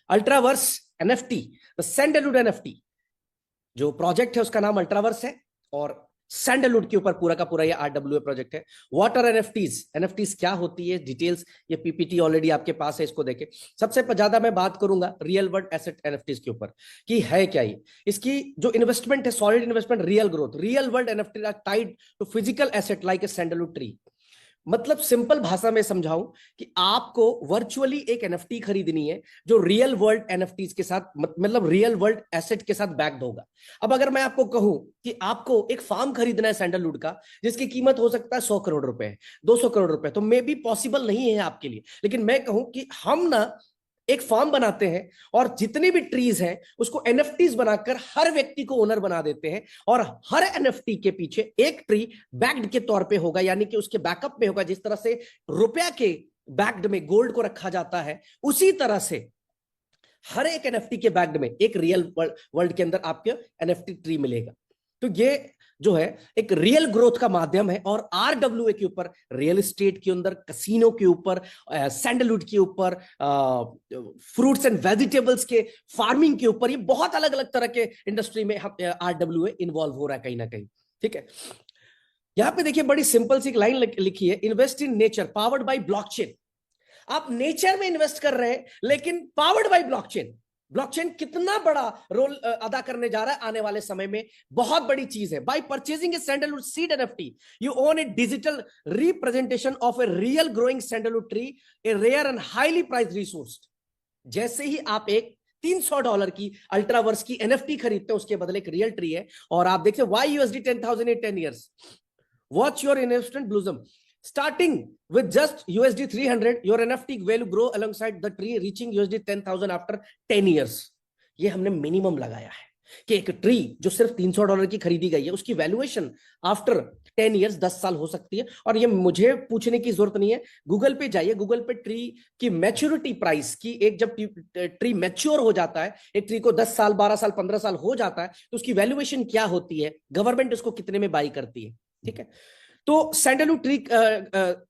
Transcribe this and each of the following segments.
अल्ट्रावर्स NFT, the sandalwood NFT जो project है उसका नाम अल्ट्रावर्स है और सैंडलवुड के ऊपर पूरा का पूरा ये आरडब्ल्यूए प्रोजेक्ट है। वाटर एनएफटीज, एनएफटीज क्या होती है, डिटेल्स ये पीपीटी ऑलरेडी आपके पास है, इसको देखें। सबसे ज्यादा मैं बात करूंगा रियल वर्ल्ड एसेट एनएफटीज के ऊपर कि है क्या ये। इसकी जो इन्वेस्टमेंट है, solid investment, real growth. Real world NFT are tied to physical asset like a sandalwood tree. मतलब सिंपल भाषा में समझाऊं कि आपको वर्चुअली एक एनएफटी खरीदनी है जो रियल वर्ल्ड एनएफटीज के साथ, मतलब रियल वर्ल्ड एसेट के साथ बैक्ड होगा। अब अगर मैं आपको कहूं कि आपको एक फार्म खरीदना है सैंडलवुड का जिसकी कीमत हो सकता है 100 करोड़ रुपए, 200 करोड़ रुपए, तो मे बी पॉसिबल नहीं है आपके लिए, लेकिन मैं कहूं कि हम ना एक फार्म बनाते हैं और जितनी भी ट्रीज हैं उसको एनएफटीज बनाकर हर व्यक्ति को ओनर बना देते हैं और हर एनएफटी के पीछे एक ट्री बैक्ड के तौर पे होगा, यानी कि उसके बैकअप में होगा। जिस तरह से रुपया के बैक्ड में गोल्ड को रखा जाता है, उसी तरह से हर एक एनएफटी के बैक्ड में एक रियल वर्ल्ड के अंदर आपके एनएफटी ट्री मिलेगा। तो ये जो है एक रियल ग्रोथ का माध्यम है। और आरडब्ल्यूए के ऊपर, रियल एस्टेट के अंदर, कसिनो के ऊपर, सैंडलवुड के ऊपर, फ्रूट्स एंड वेजिटेबल्स के फार्मिंग के ऊपर, ये बहुत अलग अलग तरह के इंडस्ट्री में आरडब्ल्यूए इन्वॉल्व हो रहा है कहीं ना कहीं। ठीक है, यहां पे देखिए बड़ी सिंपल सी एक लाइन लिखी है, invest in nature powered by blockchain. आप नेचर में इन्वेस्ट कर रहे हैं लेकिन पावर्ड बाय ब्लॉकचेन। ब्लॉकचेन कितना बड़ा रोल अदा करने जा रहा है आने वाले समय में, बहुत बड़ी चीज है। By purchasing a sandalwood seed NFT you own a digital representation of a real growing sandalwood tree, a rare and highly priced resource. जैसे ही आप एक $300 की अल्ट्रावर्स की एनएफटी खरीदते हैं, उसके बदले एक रियल ट्री है। और आप देखते हैं why USD 10,000 in 10 years, watch your investment blossom. Starting with just USD 300, your NFT value grow alongside the tree, reaching USD 10,000 after 10 years. ये हमने मिनिमम लगाया है कि एक ट्री जो सिर्फ $300 की खरीदी गई है, उसकी वैल्यूएशन आफ्टर 10 years 10 साल हो सकती है। और ये मुझे पूछने की जरूरत नहीं है, गूगल पे जाइए, गूगल पे ट्री की मैच्योरिटी प्राइस की, एक जब ट्री मैच्योर हो जाता है, एक ट्री को 10 साल 12 साल 15 साल हो जाता है, तो उसकी वैल्यूएशन क्या होती है, गवर्नमेंट उसको कितने में बाई करती है। ठीक है, तो सैंडलवुड ट्री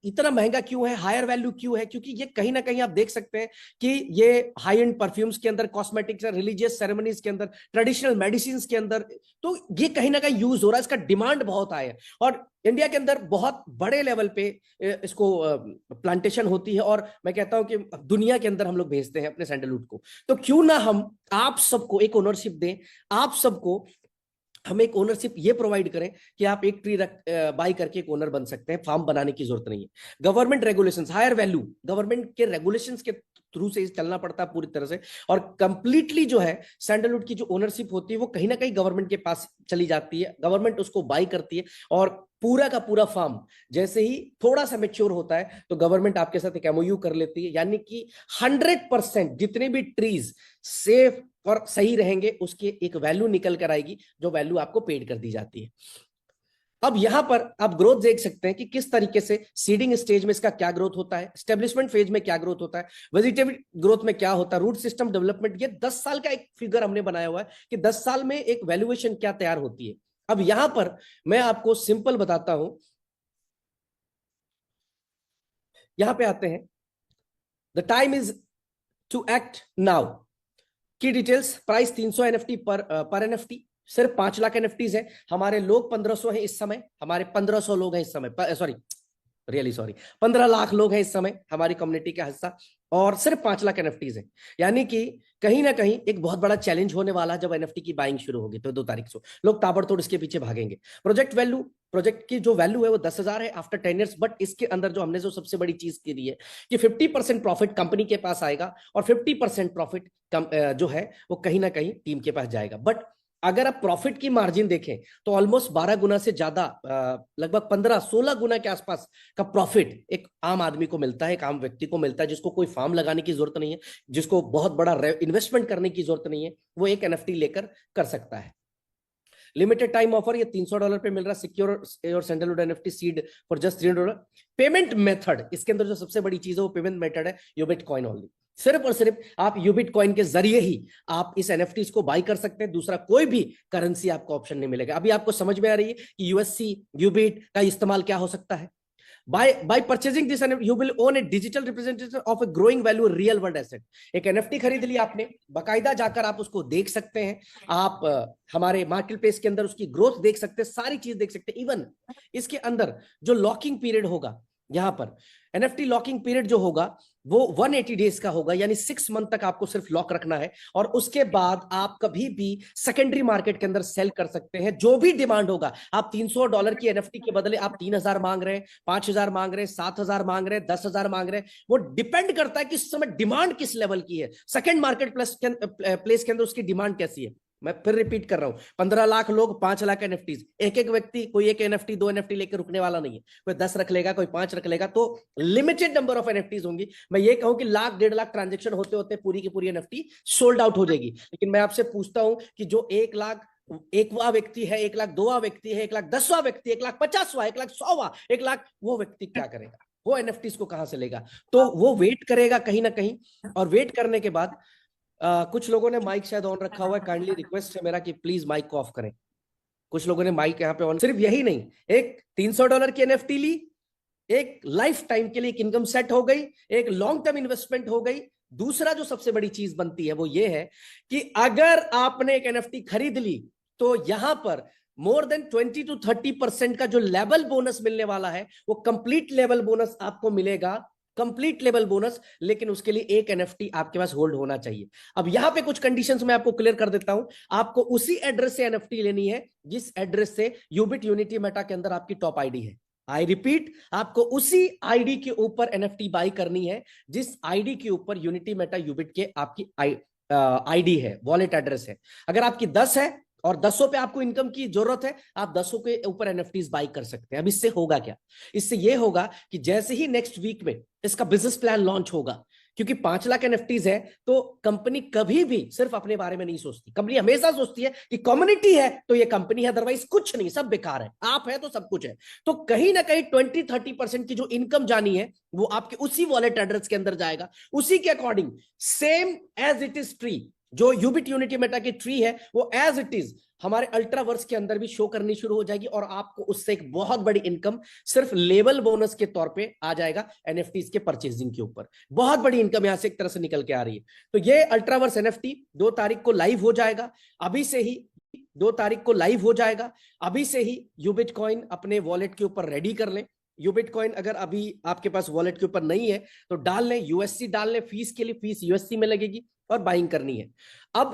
इतना महंगा क्यों है, हायर वैल्यू क्यों है? क्योंकि ये कहीं ना कहीं आप देख सकते हैं कि ये हाई एंड परफ्यूम्स के अंदर, कॉस्मेटिक्स, रिलीजियस सेरेमनीज के अंदर, ट्रेडिशनल मेडिसिन के अंदर, तो ये कहीं ना कहीं यूज हो रहा है, इसका डिमांड बहुत आया है। और इंडिया के अंदर बहुत बड़े लेवल पे इसको प्लांटेशन होती है, और मैं कहता हूं कि दुनिया के अंदर हम लोग भेजते हैं अपने सैंडलवुड को। तो क्यों ना हम आप सबको एक ओनरशिप दें, आप सबको हम एक ओनरशिप ये प्रोवाइड करें कि आप एक ट्री बाई करके एक ओनर बन सकते हैं, फार्म बनाने की जरूरत नहीं है। Government regulations, higher value, government के रेगुलेशंस के थ्रू से चलना पड़ता है पूरी तरह से। और कंप्लीटली जो है सैंडलवुड की जो ओनरशिप होती है वो कहीं ना कहीं गवर्नमेंट के पास चली जाती है, गवर्नमेंट उसको बाई करती है। और पूरा का पूरा फार्म जैसे ही थोड़ा सा मैच्योर होता है तो गवर्नमेंट आपके साथ एक एमओयू कर लेती है, यानी कि 100% जितने भी ट्रीज सेफ और सही रहेंगे उसकी एक वैल्यू निकल कर आएगी, जो वैल्यू आपको पेड कर दी जाती है। अब यहां पर आप ग्रोथ देख सकते हैं कि किस तरीके से सीडिंग स्टेज में इसका क्या ग्रोथ होता है, एस्टेब्लिशमेंट फेज में क्या ग्रोथ होता है, वेजिटेबल ग्रोथ में क्या होता है, रूट सिस्टम डेवलपमेंट। ये 10 साल का एक फिगर हमने बनाया हुआ है कि 10 साल में एक वैल्यूएशन क्या तैयार होती है। अब यहां पर मैं आपको सिंपल बताता हूं, यहां पे आते हैं, the time is to act now. की डिटेल्स, प्राइस 300 एनएफटी पर एनएफटी, सिर्फ 5 लाख एनएफटीज है। हमारे लोग 1500 हैं इस समय, हमारे 1500 लोग हैं इस समय, सॉरी 15 लाख लोग हैं इस समय हमारी कम्युनिटी का हिस्सा, और सिर्फ 5 लाख एनएफटीज है। यानी कि कहीं ना कहीं एक बहुत बड़ा चैलेंज होने वाला जब एनएफटी की बाइंग शुरू होगी, तो 2 तारीख से लोग ताबड़तोड़ इसके पीछे भागेंगे। प्रोजेक्ट की जो वैल्यू है वो 10,000 है आफ्टर 10 years। बट इसके अंदर जो हमने जो सबसे बड़ी चीज की दी है कि 50% प्रॉफिट कंपनी के पास आएगा और 50% प्रॉफिट जो है वो कहीं ना कहीं टीम के पास जाएगा। बट अगर आप प्रॉफिट की मार्जिन देखें तो ऑलमोस्ट 12 गुना से ज्यादा, लगभग 15-16 गुना के आसपास का प्रॉफिट एक आम आदमी को मिलता है, एक आम व्यक्ति को मिलता है, जिसको कोई फार्म लगाने की जरूरत नहीं है, जिसको बहुत बड़ा इन्वेस्टमेंट करने की जरूरत नहीं है, वो एक एनएफटी लेकर कर सकता है। लिमिटेड टाइम ऑफर, ये $300 पे मिल रहा है, secure your sandalwood NFT seed for just $300। Payment method, इसके अंदर जो सबसे बड़ी चीज है वो पेमेंट मेथड है यूबिट कॉइन ओनली। सिर्फ और सिर्फ आप यूबिट कॉइन के जरिए ही आप इस एनएफटीज को बाई कर सकते हैं, दूसरा कोई भी करेंसी आपको ऑप्शन नहीं मिलेगा। अभी आपको समझ में आ रही है कि यूएससी यूबिट का इस्तेमाल क्या हो सकता है। by purchasing this you will own a digital representation of a growing value real world asset। एक एनएफटी खरीद लिया आपने, बाकायदा जाकर आप उसको देख सकते हैं, आप हमारे मार्केट प्लेस के अंदर उसकी ग्रोथ देख सकते हैं, सारी चीज देख सकते हैं। इवन इसके अंदर जो लॉकिंग पीरियड होगा, यहां पर एनएफटी लॉकिंग पीरियड जो होगा वो 180 डेज का होगा, यानी 6 मंथ तक आपको सिर्फ लॉक रखना है, और उसके बाद आप कभी भी सेकेंडरी मार्केट के अंदर सेल कर सकते हैं। जो भी डिमांड होगा, आप $300 की एनएफटी के बदले आप 3000 मांग रहे हैं, 5000 मांग रहे हैं, 7000 मांग रहे हैं, 10,000 मांग रहे हैं, वो डिपेंड करता है कि इस समय डिमांड किस लेवल की है, सेकेंड मार्केट प्लेस के अंदर उसकी डिमांड कैसी है। मैं फिर रिपीट कर रहा हूं, 15 लाख लोग, 5 लाख एनएफटीज, एक एक व्यक्ति कोई एक एनएफटी 2 एनएफटी लेकर रुकने वाला नहीं है, कोई 10 रख लेगा, कोई 5 रख लेगा, तो लिमिटेड नंबर ऑफ एनएफटीज होंगी। मैं ये कहूं कि लाख 1.5 लाख ट्रांजेक्शन होते होते पूरी की पूरी एनएफटी सोल्ड आउट हो जाएगी। लेकिन मैं आपसे पूछता हूं कि जो 1 लाख 1वां व्यक्ति है, 1 लाख 2वां व्यक्ति है, 1 लाख 10वां व्यक्ति, 1 लाख 50वां, 1 लाख 100वां, 1 लाख, वो व्यक्ति क्या करेगा? वो एनएफटीज को कहां से लेगा? तो वो वेट करेगा कहीं ना कहीं, और वेट करने के बाद कुछ लोगों ने माइक शायद ऑन रखा हुआ है, काइंडली रिक्वेस्ट है मेरा कि प्लीज माइक को ऑफ करें। कुछ लोगों ने माइक यहाँ पे ऑन। सिर्फ यही नहीं, एक $300 की एनएफटी ली, एक लाइफ टाइम के लिए एक इनकम सेट हो गई, एक लॉन्ग टर्म इन्वेस्टमेंट हो गई। दूसरा जो सबसे बड़ी चीज बनती है वो ये है कि अगर आपने एक एनएफटी खरीद ली तो यहां पर मोर देन 20 to 30% का जो लेवल बोनस मिलने वाला है, वो कंप्लीट लेवल बोनस आपको मिलेगा, कंप्लीट लेवल बोनस। लेकिन उसके लिए एक एनएफटी आपके पास होल्ड होना चाहिए। अब यहां पे कुछ कंडीशंस मैं आपको क्लियर कर देता हूं। आपको उसी एड्रेस से एनएफटी लेनी है जिस एड्रेस से यूबिट यूनिटी मेटा के अंदर आपकी टॉप आईडी है। आई रिपीट, आपको उसी आईडी के ऊपर एनएफटी बाई करनी है जिस आईडी के ऊपर यूनिटी मेटा यूबिट के आपकी आईडी है, वॉलेट एड्रेस है। अगर आपकी 10 है और 10 पे आपको इनकम की जरूरत है, आप 10 के ऊपर एनएफटीज बाई कर सकते हैं। अब इससे होगा क्या? इससे यह होगा कि जैसे ही नेक्स्ट वीक में इसका बिजनेस प्लान लॉन्च होगा, क्योंकि 5 लाख एनएफटीज है, तो कंपनी कभी भी सिर्फ अपने बारे में नहीं सोचती। कंपनी हमेशा सोचती है कि कम्युनिटी है तो ये कंपनी है, अदरवाइज कुछ नहीं, सब बेकार है। आप है तो सब कुछ है। तो कहीं ना कहीं 20-30% की जो इनकम जानी है वो आपके उसी वॉलेट एड्रेस के अंदर जाएगा, उसी के according same as it is tree. जो यूबिट यूनिटी मेटा की ट्री है वो एज इट इज हमारे अल्ट्रावर्स के अंदर भी शो करनी शुरू हो जाएगी, और आपको उससे एक बहुत बड़ी इनकम सिर्फ लेवल बोनस के तौर पे आ जाएगा एनएफटीज के परचेजिंग के ऊपर। बहुत बड़ी इनकम यहां से एक तरह से निकल के आ रही है। तो ये अल्ट्रावर्स एनएफटी 2 तारीख को लाइव हो जाएगा। अभी से ही 2 तारीख को लाइव हो जाएगा। अभी से ही यूबिट कॉइन अपने वॉलेट के ऊपर रेडी कर लें। यूबिट कॉइन अगर अभी आपके पास वॉलेट के ऊपर नहीं है तो डाल लें, यूएससी डाल लें, फीस के लिए फीस यूएससी में लगेगी और बाइंग करनी है। अब